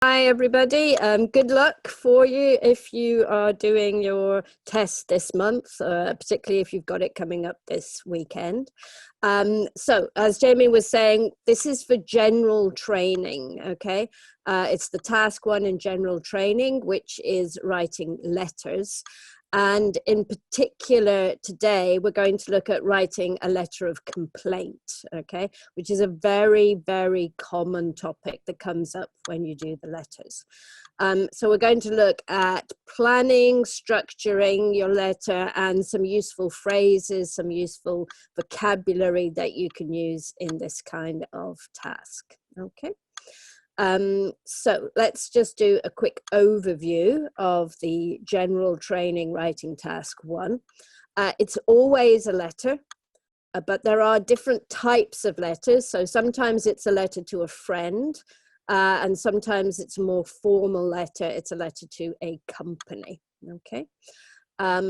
Hi, everybody. Good luck for you if you are doing your test this month, particularly if you've got it coming up this weekend. So, as Jamie was saying, this is for general training, okay? It's the task 1 in general training, which is writing letters. And in particular, today, we're going to look at writing a letter of complaint, okay, which is a very, very common topic that comes up when you do the letters. So we're going to look at planning, structuring your letter, and some useful phrases, some useful vocabulary that you can use in this kind of task, okay? So let's just do a quick overview of the general training writing task 1. It's always a letter, but there are different types of letters. So sometimes it's a letter to a friend, and sometimes it's a more formal letter. It's a letter to a company, okay?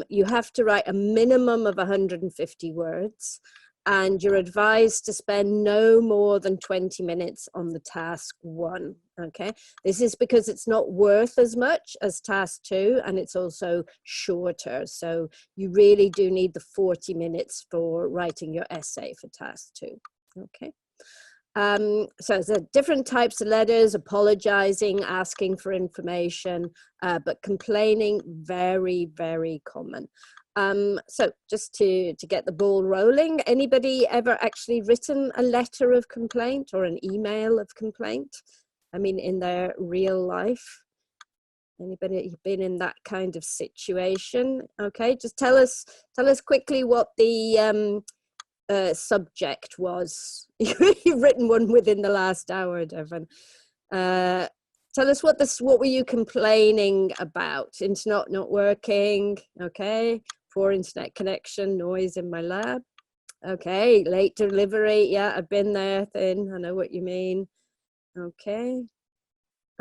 You have to write a minimum of 150 words. And you're advised to spend no more than 20 minutes on the task 1, okay? This is because it's not worth as much as task 2, and it's also shorter. So you really do need the 40 minutes for writing your essay for task 2, okay? So there's different types of letters: apologizing, asking for information, but complaining, very, very common. So just to get the ball rolling, anybody ever actually written a letter of complaint or an email of complaint? I mean, in their real life? Anybody been in that kind of situation? Okay, just tell us quickly what the subject was. You've written one within the last hour, Devon. Tell us what were you complaining about? Internet not working, okay. Poor internet connection, noise in my lab. Okay, late delivery. Yeah, I've been there, Thin. I know what you mean. Okay.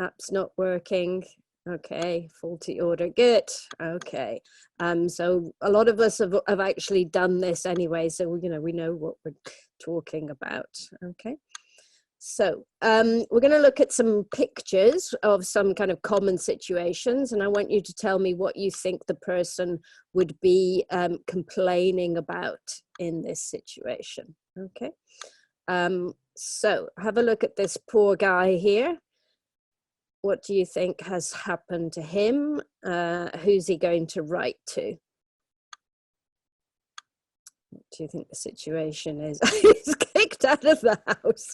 Apps not working. Okay, faulty order. Good. Okay. So a lot of us have actually done this anyway, so we know what we're talking about. Okay. So we're going to look at some pictures of some kind of common situations, and I want you to tell me what you think the person would be complaining about in this situation, okay? So have a look at this poor guy here. What do you think has happened to him? Who's he going to write to? What do you think the situation is? He's kicked out of the house.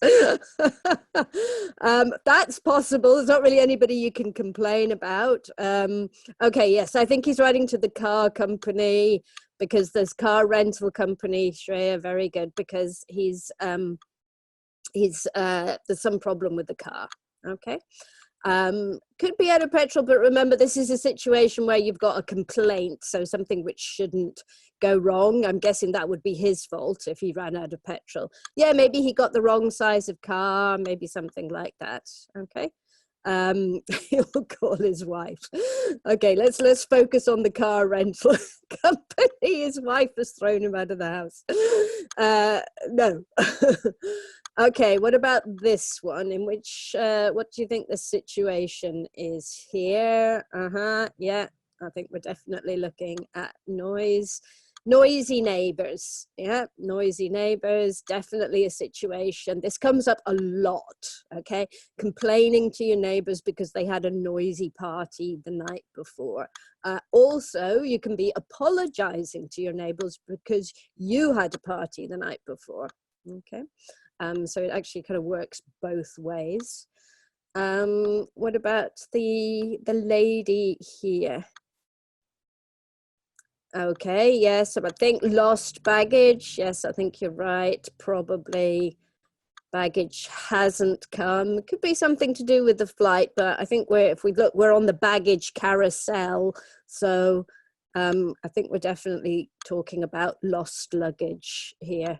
That's possible. There's not really anybody you can complain about. Okay, yes, I think he's writing to the car company because there's car rental company. Shreya, very good, because there's some problem with the car. Okay. Could be out of petrol, but remember, this is a situation where you've got a complaint, so something which shouldn't go wrong. I'm guessing that would be his fault if he ran out of petrol. Yeah, maybe he got the wrong size of car, maybe something like that. Okay. He'll call his wife. Okay, let's focus on the car rental company. His wife has thrown him out of the house. No. Okay, what about this one? In which, what do you think the situation is here? Yeah, I think we're definitely looking at noise. Noisy neighbors, yeah, noisy neighbors, definitely a situation. This comes up a lot, okay? Complaining to your neighbors because they had a noisy party the night before. Also, you can be apologizing to your neighbors because you had a party the night before, okay? So it actually kind of works both ways. What about the lady here? Okay, yes, I think lost baggage. Yes, I think you're right. Probably baggage hasn't come. It could be something to do with the flight, but I think if we look, we're on the baggage carousel. So I think we're definitely talking about lost luggage here.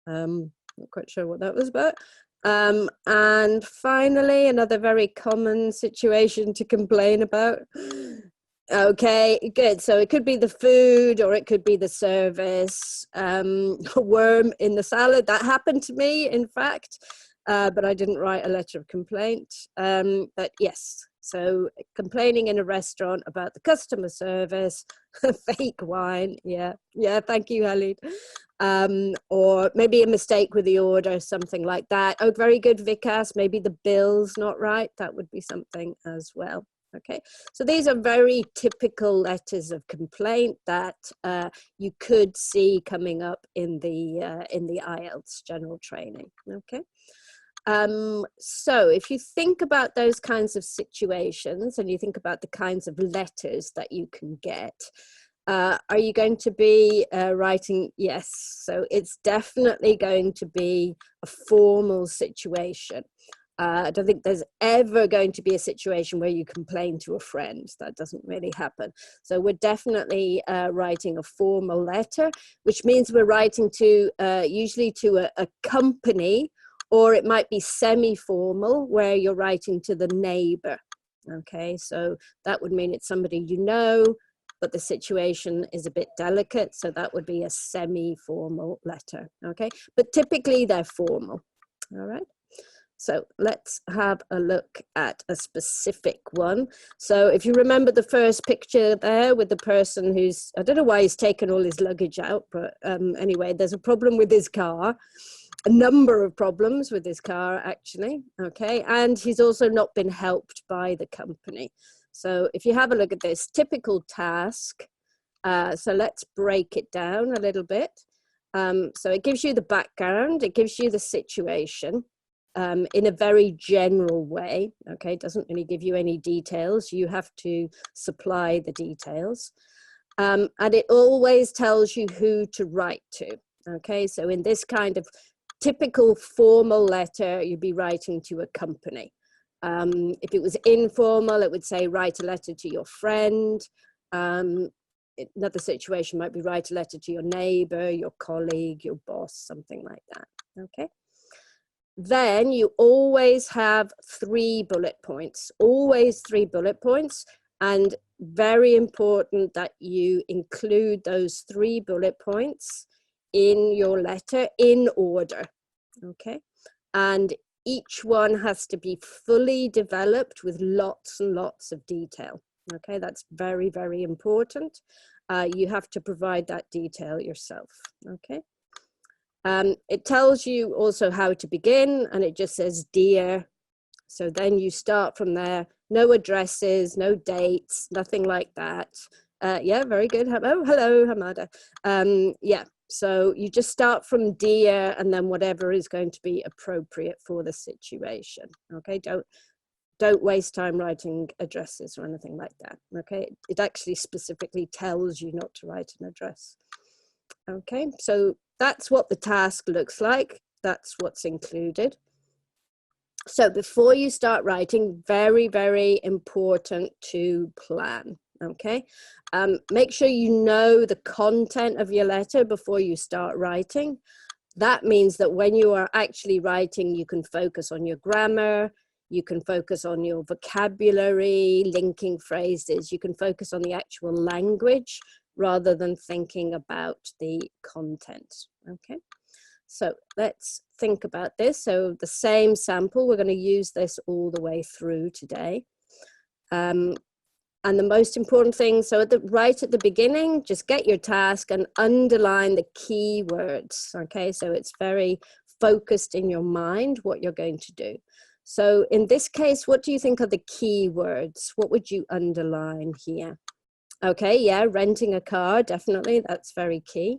Not quite sure what that was about. And finally, another very common situation to complain about. Okay, good. So it could be the food or it could be the service. A worm in the salad. That happened to me, in fact. but I didn't write a letter of complaint. But yes, so complaining in a restaurant about the customer service, fake wine. Yeah, thank you, Halid. Or maybe a mistake with the order, something like that. Oh, very good, Vikas. Maybe the bill's not right. That would be something as well. Okay, so these are very typical letters of complaint that you could see coming up in the IELTS General Training. Okay. So if you think about those kinds of situations and you think about the kinds of letters that you can get, are you going to be writing? Yes. So it's definitely going to be a formal situation. I don't think there's ever going to be a situation where you complain to a friend. That doesn't really happen. So we're definitely writing a formal letter, which means we're writing to usually to a company, or it might be semi-formal where you're writing to the neighbor. Okay, so that would mean it's somebody you know, but the situation is a bit delicate. So that would be a semi-formal letter. Okay, but typically they're formal. All right. So let's have a look at a specific one. So if you remember the first picture there with the person who's, I don't know why he's taken all his luggage out, but anyway, there's a problem with his car, a number of problems with his car actually, okay? And he's also not been helped by the company. So if you have a look at this typical task, so let's break it down a little bit. So it gives you the background, it gives you the situation, in a very general way, okay? It doesn't really give you any details. You have to supply the details. And it always tells you who to write to, okay? So in this kind of typical formal letter, you'd be writing to a company. If it was informal, it would say write a letter to your friend. Another situation might be write a letter to your neighbor, your colleague, your boss, something like that, okay? Then you always have 3 bullet points, always 3 bullet points, and very important that you include those 3 bullet points in your letter in order, okay? And each one has to be fully developed with lots and lots of detail, okay? That's very, very important. You have to provide that detail yourself, okay? It tells you also how to begin, and it just says dear. So then you start from there. No addresses, no dates, nothing like that. Yeah, very good. Oh, hello, Hamada. Yeah, so you just start from dear, and then whatever is going to be appropriate for the situation. Okay, don't waste time writing addresses or anything like that. Okay, it actually specifically tells you not to write an address. Okay, so that's what the task looks like. That's what's included. So before you start writing, very, very important to plan, okay? Make sure you know the content of your letter before you start writing. That means that when you are actually writing, you can focus on your grammar, you can focus on your vocabulary, linking phrases, you can focus on the actual language rather than thinking about the content, okay? So let's think about this. So the same sample, we're going to use this all the way through today. And the most important thing, so right at the beginning, just get your task and underline the key words, okay? So it's very focused in your mind what you're going to do. So in this case, what do you think are the key words? What would you underline here? Okay, yeah, renting a car, definitely, that's very key.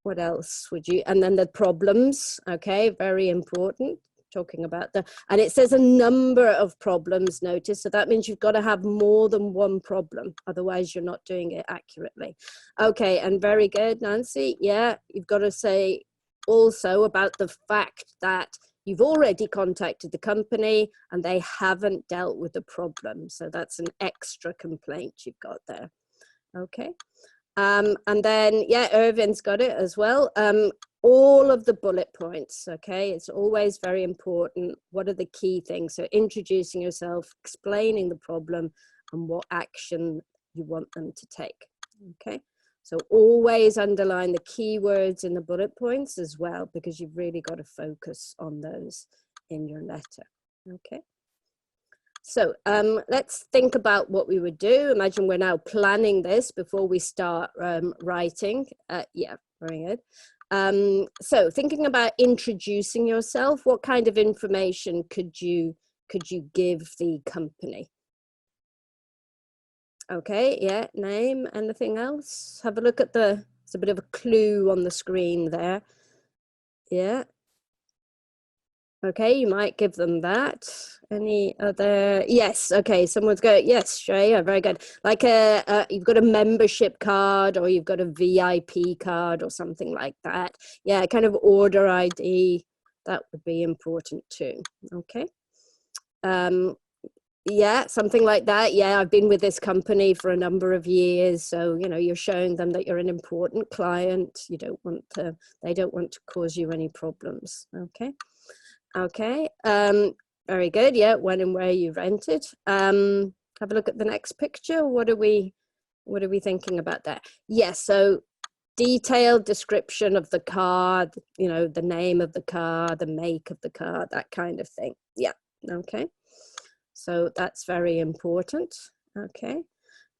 What else would you, and then the problems, okay, very important, talking about and it says a number of problems, notice, so that means you've got to have more than one problem, otherwise you're not doing it accurately. Okay, and very good, Nancy, yeah, you've got to say also about the fact that you've already contacted the company and they haven't dealt with the problem, so that's an extra complaint you've got there, okay. And then, yeah, Irvin's got it as well. All of the bullet points, okay? It's always very important. What are the key things? So introducing yourself, explaining the problem, and what action you want them to take, okay? So always underline the keywords in the bullet points as well, because you've really got to focus on those in your letter. Okay. So let's think about what we would do. Imagine we're now planning this before we start writing. Yeah, very good. So thinking about introducing yourself, what kind of information could you give the company? Okay, yeah, name, anything else? Have a look at it's a bit of a clue on the screen there. Yeah. Okay, you might give them that. Any other? Yes. Okay, someone's got yes, Shreya, very good. Like you've got a membership card, or you've got a VIP card, or something like that. Yeah, kind of order ID. That would be important too. Okay. Yeah, something like that. Yeah, I've been with this company for a number of years, so you know you're showing them that you're an important client. You don't want to. They don't want to cause you any problems. Okay. Okay, very good. Yeah, when and where you rented. Have a look at the next picture. What are we thinking about that? Yes, so detailed description of the car, you know, the name of the car, the make of the car, that kind of thing. Yeah, okay. So that's very important. Okay.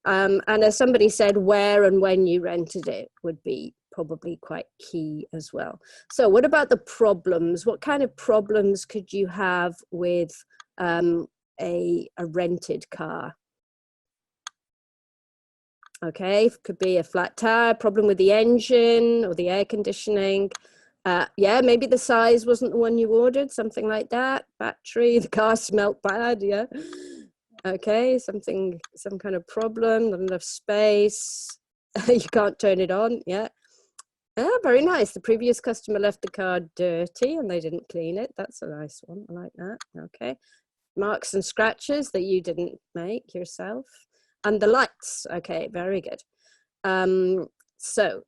And as somebody said, where and when you rented it would be probably quite key as well. So what about the problems? What kind of problems could you have with a rented car? Okay, could be a flat tire, problem with the engine or the air conditioning. Yeah, maybe the size wasn't the one you ordered, something like that. Battery, the car smelt bad, yeah. Okay, some kind of problem, not enough space. You can't turn it on, yeah. Oh, very nice. The previous customer left the car dirty and they didn't clean it. That's a nice one. I like that. Okay. Marks and scratches that you didn't make yourself. And the lights. Okay, very good. So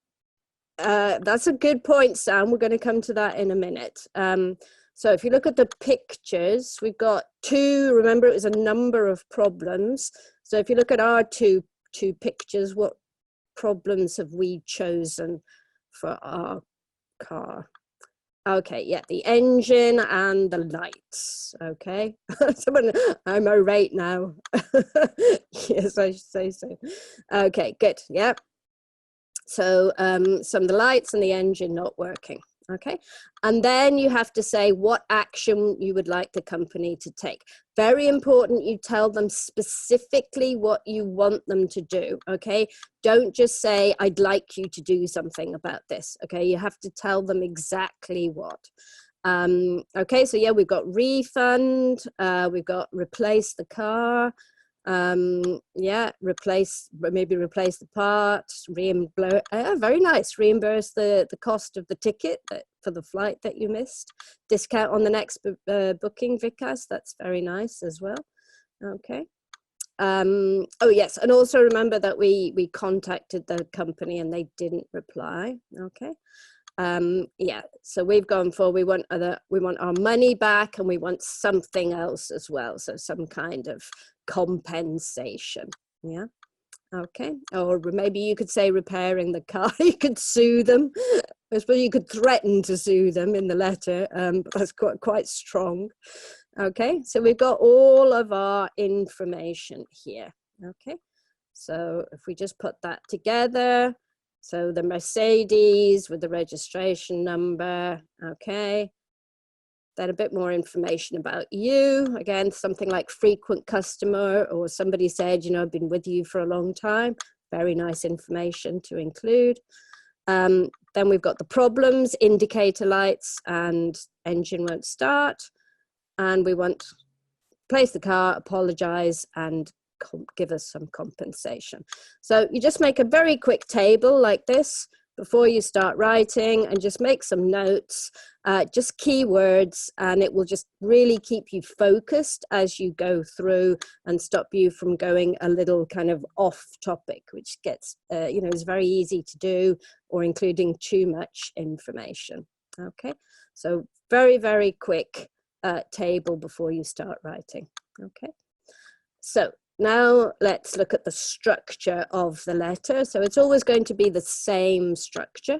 that's a good point, Sam. We're going to come to that in a minute. So if you look at the pictures, we've got two. Remember, it was a number of problems. So if you look at our two pictures, what problems have we chosen for our car? Okay, yeah, the engine and the lights. Okay, I'm irate now. Yes, I should say so. Okay, good. Yeah. So some of the lights and the engine not working. Okay, and then you have to say what action you would like the company to take. Very important, you tell them specifically what you want them to do. Okay, don't just say I'd like you to do something about this. Okay, you have to tell them exactly what. Okay, so yeah, we've got refund, we've got replace the car, yeah, maybe replace the parts, reimburse, very nice, reimburse the cost of the ticket for the flight that you missed, discount on the next booking, Vikas, that's very nice as well. Okay. Oh yes, and also remember that we contacted the company and they didn't reply. Okay. Yeah, so we've gone for we want our money back, and we want something else as well, so some kind of compensation. Yeah, okay. Or maybe you could say repairing the car. You could sue them. I suppose you could threaten to sue them in the letter, but that's quite strong. Okay, so we've got all of our information here. Okay, so if we just put that together, so the Mercedes with the registration number, okay. Then a bit more information about you. Again, something like frequent customer, or somebody said, you know, I've been with you for a long time. Very nice information to include. Then we've got the problems, indicator lights and engine won't start. And we want to place the car, apologize, and give us some compensation. So you just make a very quick table like this before you start writing, and just make some notes, just keywords, and it will just really keep you focused as you go through and stop you from going a little kind of off topic, which gets, you know, is very easy to do, or including too much information. Okay, so very, very quick table before you start writing. Okay, so now let's look at the structure of the letter. So it's always going to be the same structure.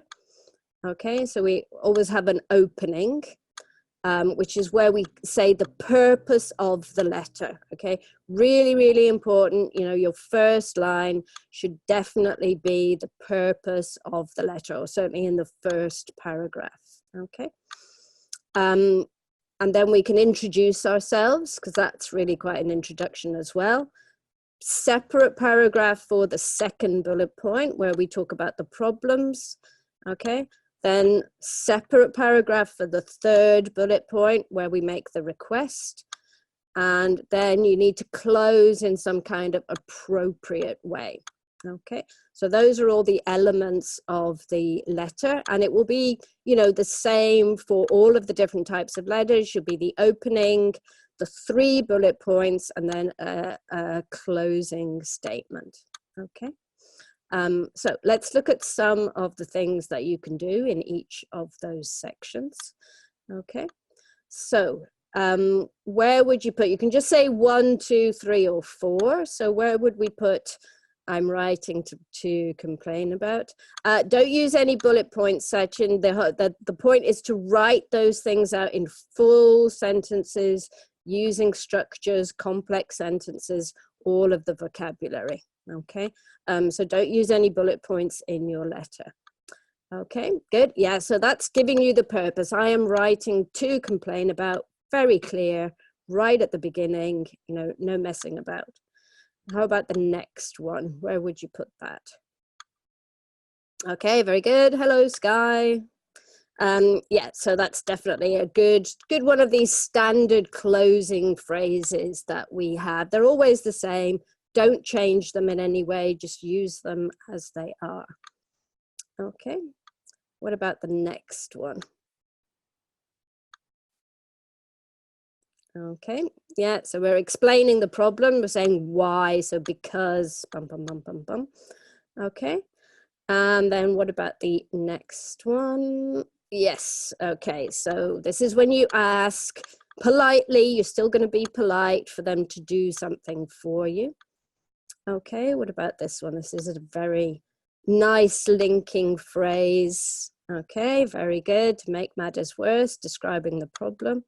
Okay, so we always have an opening, which is where we say the purpose of the letter. Okay, really, really important. You know, your first line should definitely be the purpose of the letter, or certainly in the first paragraph. Okay. And then we can introduce ourselves, because that's really quite an introduction as well. Separate paragraph for the second bullet point where we talk about the problems. Okay. Then separate paragraph for the third bullet point where we make the request. And then you need to close in some kind of appropriate way. Okay, so those are all the elements of the letter, and it will be, you know, the same for all of the different types of letters. Should be the opening, the 3 bullet points, and then a closing statement. Okay. So let's look at some of the things that you can do in each of those sections. Okay, so where would you put, you can just say 1, 2, 3, or 4. So where would we put I'm writing to complain about? Don't use any bullet points section. The point is to write those things out in full sentences, using structures, complex sentences, all of the vocabulary. Okay, so don't use any bullet points in your letter. Okay, good. Yeah, so that's giving you the purpose. I am writing to complain about, very clear, right at the beginning, you know, no messing about. How about the next one? Where would you put that? Okay, very good. Hello, Sky. Yeah, so that's definitely a good one of these standard closing phrases that we have. They're always the same. Don't change them in any way. Just use them as they are. Okay. What about the next one? Okay, yeah, so we're explaining the problem. We're saying why, so because, bum, bum, bum, bum, bum. Okay, and then what about the next one? Yes, okay, so this is when you ask politely, you're still going to be polite for them to do something for you. Okay, what about this one? This is a very nice linking phrase. Okay, very good. To make matters worse, describing the problem.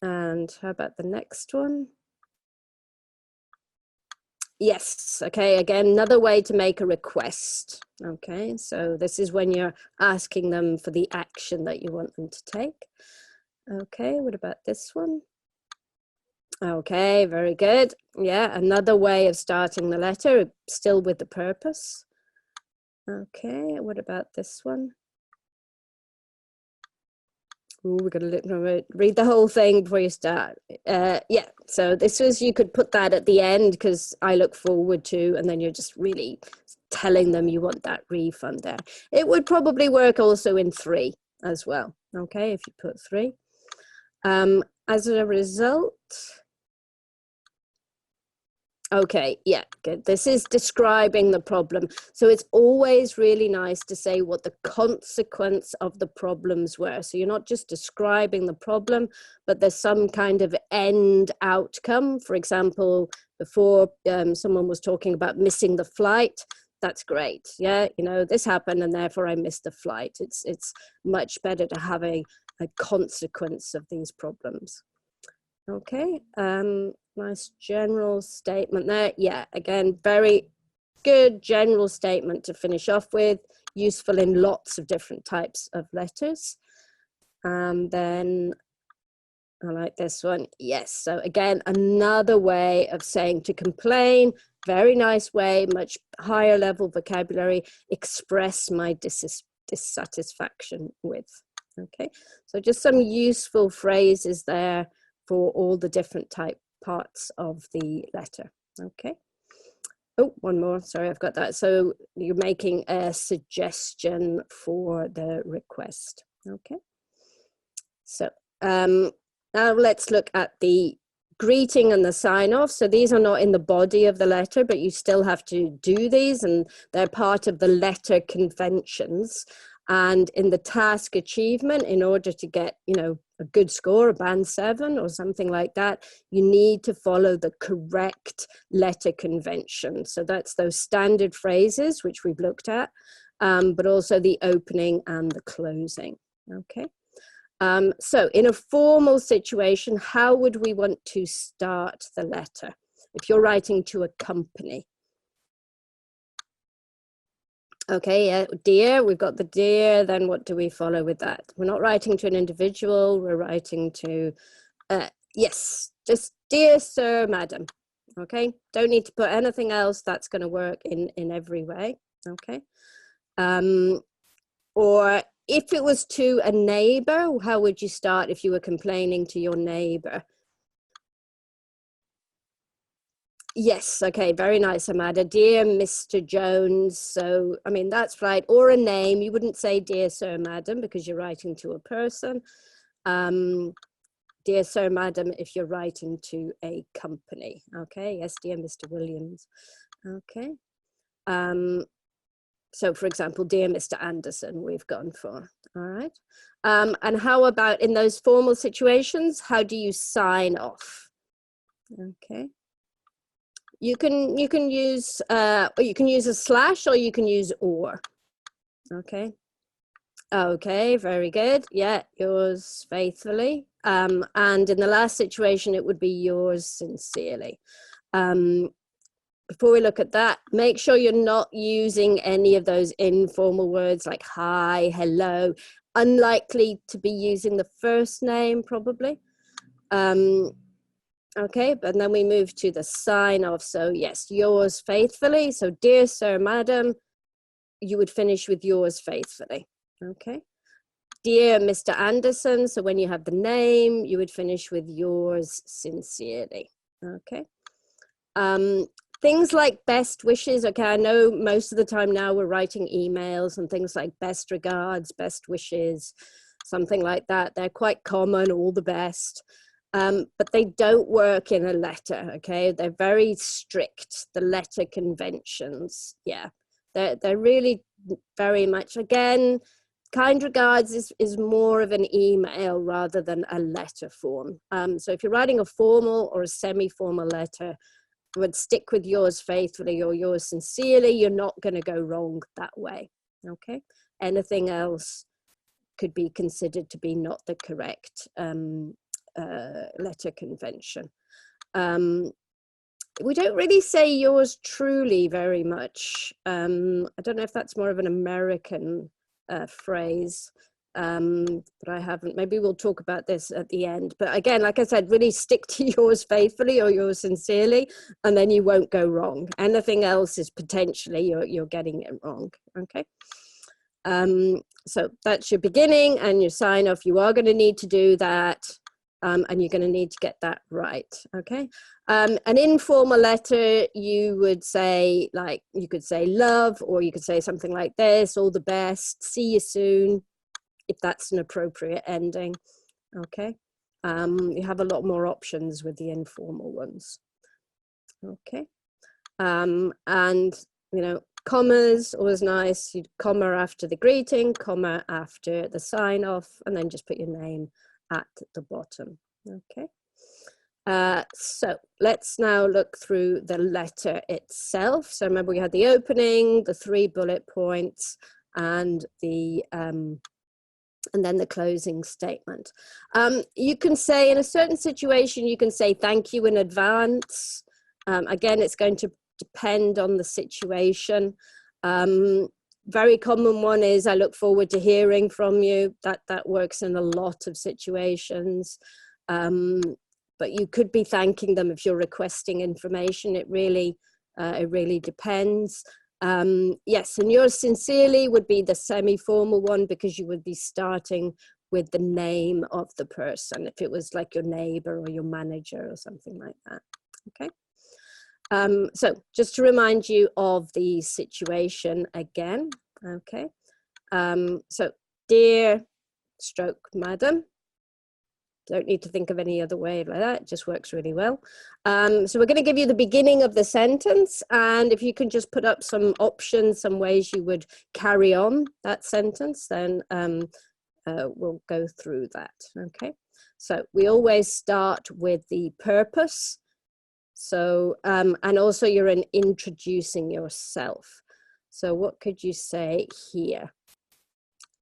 And how about the next one? Yes, okay, again, another way to make a request. Okay, so this is when you're asking them for the action that you want them to take. Okay, what about this one? Okay, very good. Yeah, another way of starting the letter, still with the purpose. Okay, what about this one? Ooh, we're going to read the whole thing before you start. Yeah, so this was, you could put that at the end, because I look forward to, and then you're just really telling them you want that refund there. It would probably work also in 3 as well. Okay, if you put 3. As a result, okay, yeah, good. This is describing the problem. So it's always really nice to say what the consequence of the problems were. So you're not just describing the problem, but there's some kind of end outcome. For example, before someone was talking about missing the flight. That's great. Yeah, you know, this happened and therefore I missed the flight. It's much better to have a consequence of these problems. Okay, nice general statement there. Yeah, again, very good general statement to finish off with, useful in lots of different types of letters. And then I like this one. Yes, so again, another way of saying to complain, very nice way, much higher level vocabulary, express my dissatisfaction with. Okay, so just some useful phrases there for all the different parts of the letter. Okay. Oh, one more. Sorry, I've got that. So you're making a suggestion for the request. Okay. So now let's look at the greeting and the sign-off. So these are not in the body of the letter, but you still have to do these, and they're part of the letter conventions. And in the task achievement, in order to get, you know, a good score, a band 7 or something like that, you need to follow the correct letter convention. So that's those standard phrases, which we've looked at, but also the opening and the closing, okay? So in a formal situation, how would we want to start the letter? If you're writing to a company. Okay, yeah, dear, we've got the dear, then what do we follow with that? We're not writing to an individual, we're writing to, yes, just dear sir, madam, okay? Don't need to put anything else, that's gonna work in every way, okay? Or if it was to a neighbor, how would you start if you were complaining to your neighbor? Yes, okay, very nice, Amanda. Dear Mr. Jones. So, I mean, that's right. Or a name. You wouldn't say dear sir, madam, because you're writing to a person. Dear sir, madam, if you're writing to a company. Okay, yes, dear Mr. Williams. Okay. So, for example, dear Mr. Anderson, we've gone for. All right. And how about in those formal situations? How do you sign off? Okay. You can use a slash, or you can use or. Okay. Okay, very good. Yeah, yours faithfully. And in the last situation, it would be yours sincerely. Before we look at that, make sure you're not using any of those informal words like hi, hello. Unlikely to be using the first name, probably. Okay, but then we move to the sign off. So yes, yours faithfully. So dear sir, madam, you would finish with yours faithfully. Okay. Dear Mr. Anderson. So when you have the name, you would finish with yours sincerely. Okay. Things like best wishes. Okay, I know most of the time now we're writing emails and things like best regards, best wishes, something like that. They're quite common, all the best. But they don't work in a letter, okay? They're very strict, the letter conventions, yeah. They're really very much, again, kind regards is more of an email rather than a letter form. So if you're writing a formal or a semi-formal letter, I would stick with yours faithfully or yours sincerely. You're not gonna go wrong that way, okay? Anything else could be considered to be not the correct letter convention. We don't really say yours truly very much. I don't know if that's more of an American phrase, but I haven't. Maybe we'll talk about this at the end. But again, like I said, really stick to yours faithfully or yours sincerely, and then you won't go wrong. Anything else is potentially you're getting it wrong, okay? So that's your beginning and your sign off. You are going to need to do that. And you're going to need to get that right, okay? An informal letter, you would say, like, you could say love, or you could say something like this, all the best, see you soon, if that's an appropriate ending, okay? You have a lot more options with the informal ones, okay? And, you know, commas, always nice. You'd comma after the greeting, comma after the sign off, and then just put your name at the bottom, okay? So let's now look through the letter itself. So remember we had the opening, the 3 bullet points, and then the closing statement. You can say in a certain situation, you can say thank you in advance. Again, it's going to depend on the situation. Very common one is I look forward to hearing from you. That works in a lot of situations. But you could be thanking them if you're requesting information. It really depends. Yes, and yours sincerely would be the semi-formal one because you would be starting with the name of the person if it was like your neighbor or your manager or something like that, okay? So just to remind you of the situation again, okay? So dear stroke madam, Don't need to think of any other way like that. It just works really well. So we're going to give you the beginning of the sentence. And if you can just put up some options, some ways you would carry on that sentence, then we'll go through that. Okay. So we always start with the purpose. So, and also you're introducing yourself. So what could you say here?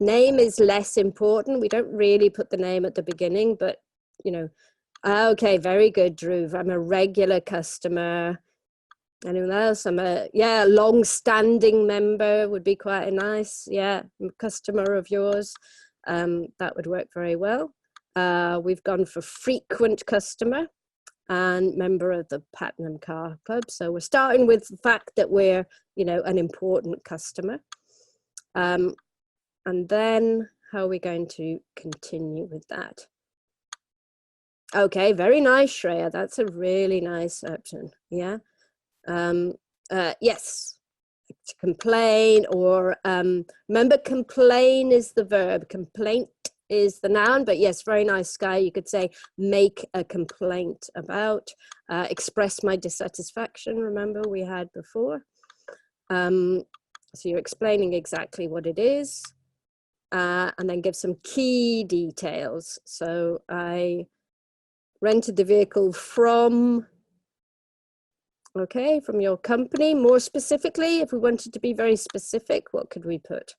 Name is less important. We don't really put the name at the beginning, but you know, okay, very good, Drew. I'm a regular customer. Anyone else? I'm a, yeah, long-standing member would be quite a nice, yeah, customer of yours. That would work very well. We've gone for frequent customer and member of the Platinum Car Club. So we're starting with the fact that we're, you know, an important customer. And then how are we going to continue with that? Okay, very nice, Shreya. That's a really nice option. Yeah. Yes, to complain, or remember, complain is the verb, complaint is the noun, but yes, very nice, Sky. You could say make a complaint about, express my dissatisfaction, remember we had before. So you're explaining exactly what it is, and then give some key details. So I rented the vehicle from, okay, from your company. More specifically, if we wanted to be very specific, what could we put?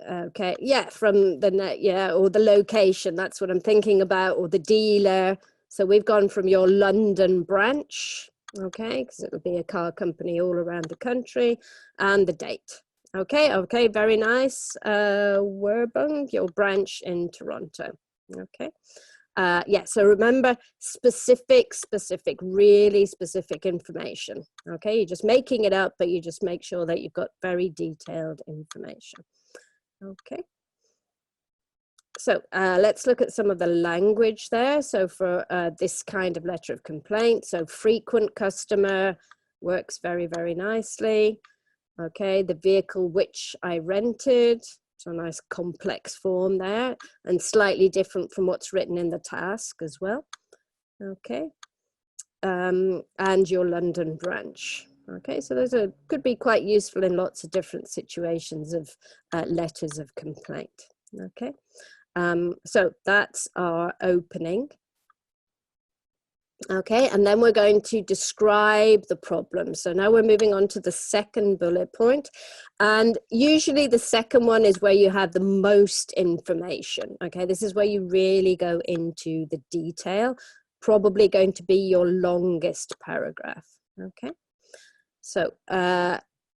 Okay, yeah, from the net, yeah, or the location, that's what I'm thinking about, or the dealer. So we've gone from your London branch, okay, because it'll be a car company all around the country, and the date. Okay, very nice. Werbung, your branch in Toronto. Okay. Yeah, so remember, specific, really specific information. Okay, you're just making it up, but you just make sure that you've got very detailed information. Okay. So let's look at some of the language there. So for this kind of letter of complaint, so frequent customer works very, very nicely. Okay, the vehicle which I rented, so a nice complex form there, and slightly different from what's written in the task as well. Okay, and your London branch. Okay, so those could be quite useful in lots of different situations of letters of complaint. Okay, so that's our opening. Okay, and then we're going to describe the problem. So now we're moving on to the second bullet point. And usually the second one is where you have the most information. Okay, this is where you really go into the detail, probably going to be your longest paragraph. Okay, so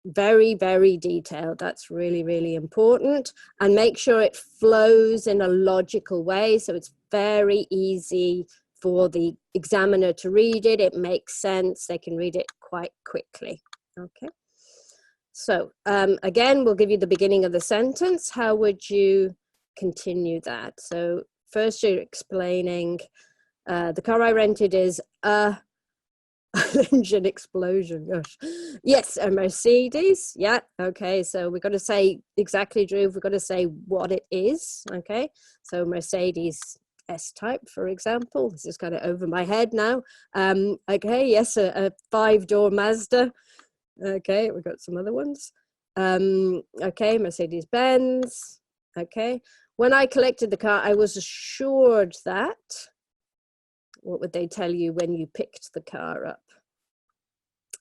very, very detailed. That's really, really important. And make sure it flows in a logical way. So it's very easy for the examiner to read it. It makes sense. They can read it quite quickly. Okay. So again, we'll give you the beginning of the sentence. How would you continue that? So first you're explaining the car I rented is a engine explosion. Gosh. Yes, a Mercedes. Yeah. Okay. So we've got to say exactly, Drew. We've got to say what it is. Okay. So Mercedes S-type, for example. This is kind of over my head now. Okay. Yes, a 5-door Mazda. Okay. We've got some other ones. Okay. Mercedes-Benz. Okay. When I collected the car, I was assured that. What would they tell you when you picked the car up?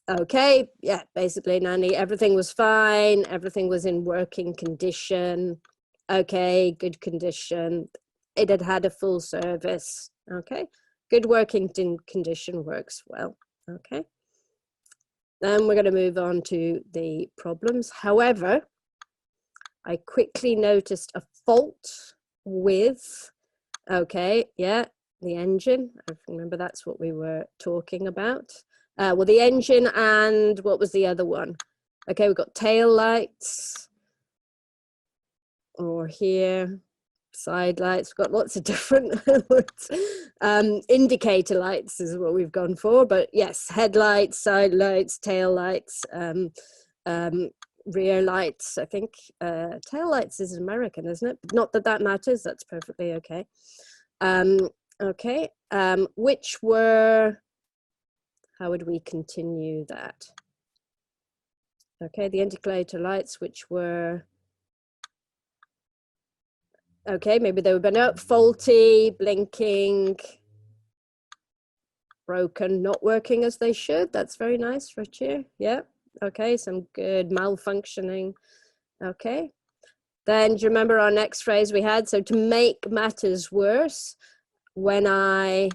Okay, yeah, basically, Nanny, everything was fine. Everything was in working condition. Okay, good condition. It had had a full service. Okay, good working condition works well. Okay. Then we're going to move on to the problems. However, I quickly noticed a fault with, okay, yeah, the engine. I remember that's what we were talking about. Well, the engine, and what was the other one? Okay, we've got tail lights, or here, side lights. We've got lots of different words. Indicator lights is what we've gone for, but yes, headlights, side lights, tail lights. rear lights, I think. Tail lights is American, isn't it? Not that that matters, that's perfectly okay. Okay, which were, how would we continue that? Okay, the indicator lights, which were, okay, maybe they were no, faulty, blinking, broken, not working as they should. That's very nice, Richie. Yeah, okay, some good malfunctioning. Okay, then do you remember our next phrase we had? So to make matters worse, when I,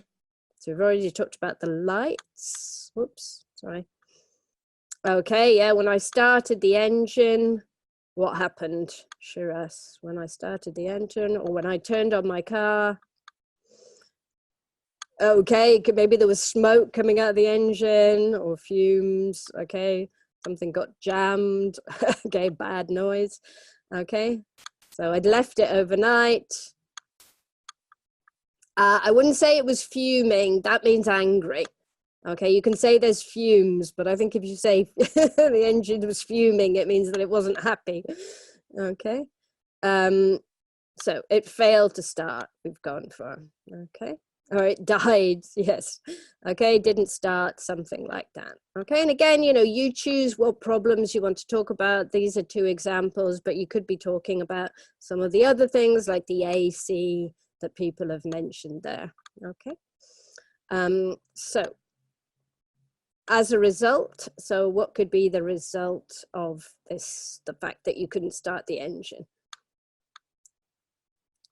so we've already talked about the lights. Whoops, sorry. Okay, yeah, when I started the engine, what happened, Shiraz? When I started the engine or when I turned on my car? Okay, maybe there was smoke coming out of the engine or fumes. Okay, something got jammed. Okay, bad noise. Okay, so I'd left it overnight. I wouldn't say it was fuming. That means angry. Okay, you can say there's fumes, but I think if you say the engine was fuming, it means that it wasn't happy. Okay, so it failed to start. We've gone for, okay. Or it died, yes. Okay, didn't start, something like that. Okay, and again, you know, you choose what problems you want to talk about. These are two examples, but you could be talking about some of the other things like the AC that people have mentioned there. Okay, so as a result, so what could be the result of this, the fact that you couldn't start the engine?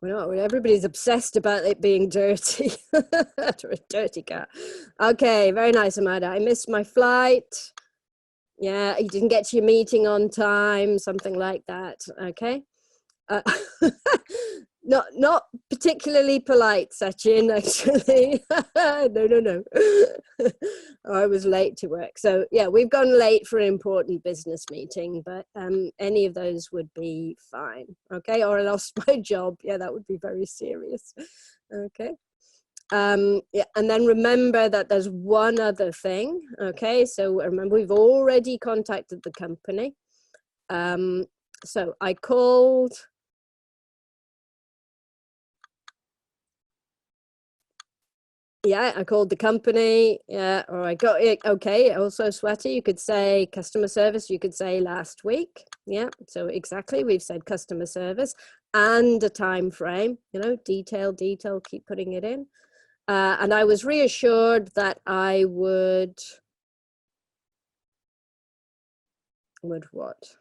Well, everybody's obsessed about it being dirty. A dirty car. Okay, very nice, Amanda. I missed my flight. Yeah, you didn't get to your meeting on time, something like that. Okay. Not particularly polite, Sachin, actually. No. I was late to work. So yeah, we've gone late for an important business meeting, but any of those would be fine. Okay, or I lost my job. Yeah, that would be very serious. Okay. Yeah, and then remember that there's one other thing. Okay, so remember we've already contacted the company. So I called. Yeah, I called the company, yeah, or I got it. Okay, also Swati, you could say customer service, you could say last week. Yeah, so exactly, we've said customer service and a time frame, you know, detail, keep putting it in. And I was reassured that I would what?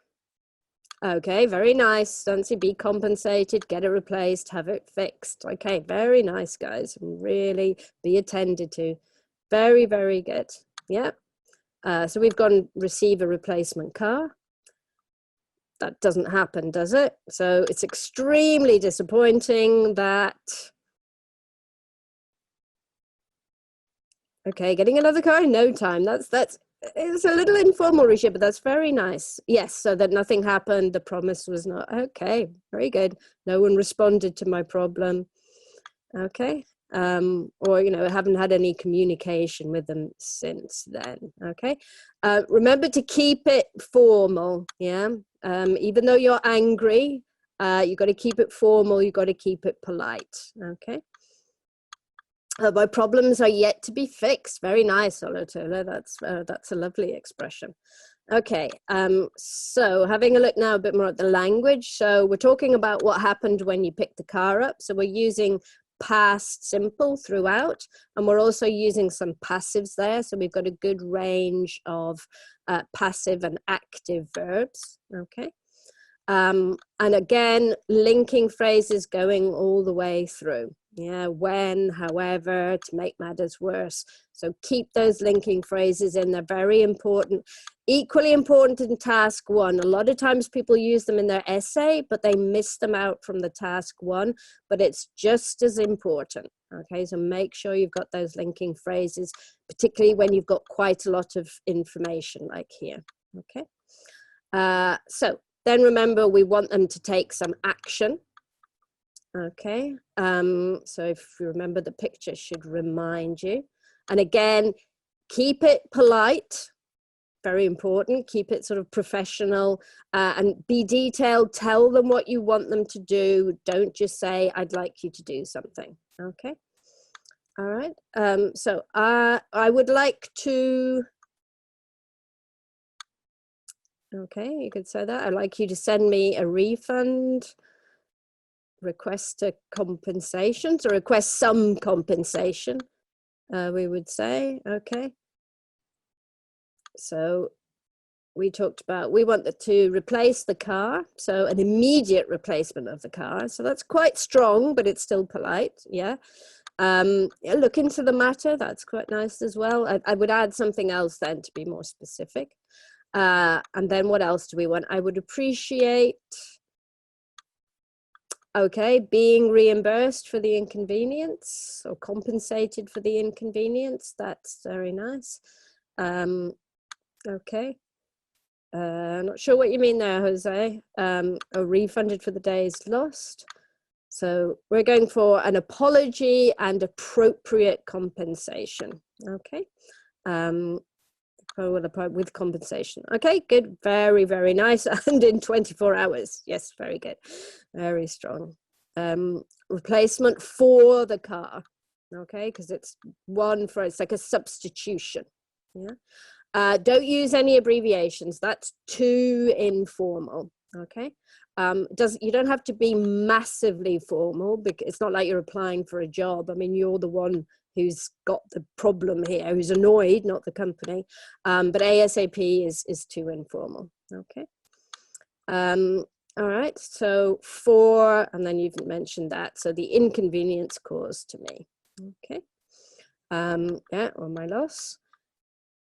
Okay, very nice, Stancy, be compensated, get it replaced, have it fixed. Okay, very nice, guys, really be attended to. Very, very good. Yeah. So we've gone receive a replacement car. That doesn't happen, does it? So it's extremely disappointing that, okay, getting another car in no time. That's it's a little informal, Risha, but that's very nice. Yes, so that nothing happened. The promise was not, okay, very good. No one responded to my problem. Okay. Or, you know, I haven't had any communication with them since then. Okay. Remember to keep it formal. Yeah. Even though you're angry, you got to keep it formal. You got to keep it polite. Okay. My problems are yet to be fixed. Very nice, Olatola. That's a lovely expression. Okay, so having a look now a bit more at the language. So we're talking about what happened when you picked the car up. So we're using past simple throughout, and we're also using some passives there. So we've got a good range of passive and active verbs. Okay. And again, linking phrases going all the way through. Yeah, when, however, to make matters worse. So keep those linking phrases in. They're very important. Equally important in task one. A lot of times people use them in their essay, but they miss them out from the task one, but it's just as important. Okay, so make sure you've got those linking phrases, particularly when you've got quite a lot of information like here. Okay, so then remember, we want them to take some action. Okay, so if you remember, the picture should remind you. And again, keep it polite, very important. Keep it sort of professional and be detailed. Tell them what you want them to do. Don't just say, I'd like you to do something. Okay. All right. So I would like to, okay, you could say that. I'd like you to send me a refund, request a compensation, so request some compensation, we would say. Okay. So we talked about, we want to replace the car, so an immediate replacement of the car. So that's quite strong, but it's still polite. Yeah. Look into the matter. That's quite nice as well. I would add something else then to be more specific. And then what else do we want? I would appreciate, okay, being reimbursed for the inconvenience or compensated for the inconvenience. That's very nice. Okay. Not sure what you mean there, Jose. Or refunded for the days lost. So we're going for an apology and appropriate compensation. Okay. With compensation. Okay, good. Very, very nice. And in 24 hours. Yes, very good. Very strong. Replacement for the car. Okay, because it's like a substitution. Yeah. Don't use any abbreviations. That's too informal. Okay. You don't have to be massively formal, because it's not like you're applying for a job. I mean, you're the one who's got the problem here, who's annoyed, not the company. But ASAP is too informal. Okay. All right. So and then you've mentioned that. So the inconvenience caused to me. Okay. Yeah, or my loss.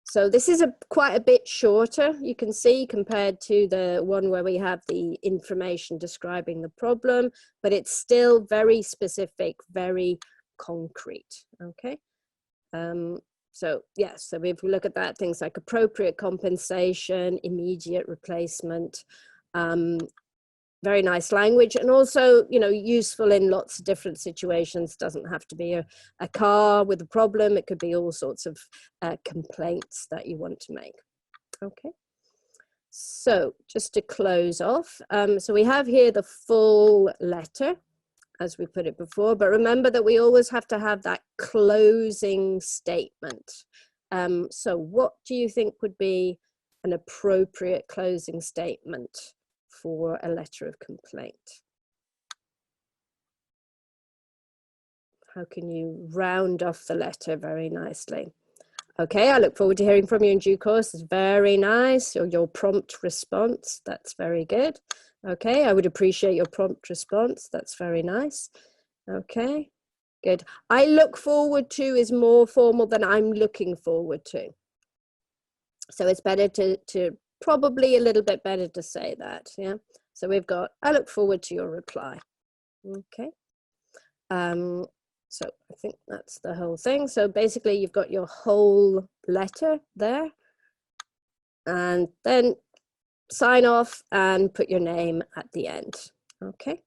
So this is quite a bit shorter, you can see, compared to the one where we have the information describing the problem, but it's still very specific, very concrete. Okay. So yes, so if we look at that, things like appropriate compensation, immediate replacement, very nice language, and also, you know, useful in lots of different situations. Doesn't have to be a car with a problem. It could be all sorts of complaints that you want to make. Okay. So just to close off, so we have here the full letter, as we put it before, but remember that we always have to have that closing statement. So what do you think would be an appropriate closing statement for a letter of complaint? How can you round off the letter very nicely? Okay, I look forward to hearing from you in due course. It's very nice. Your prompt response, that's very good. Okay, I would appreciate your prompt response. That's very nice. Okay, good. I look forward to is more formal than I'm looking forward to. So it's better to probably a little bit better to say that, yeah? So we've got, I look forward to your reply. Okay. So I think that's the whole thing. So basically you've got your whole letter there, and then sign off and put your name at the end. Okay.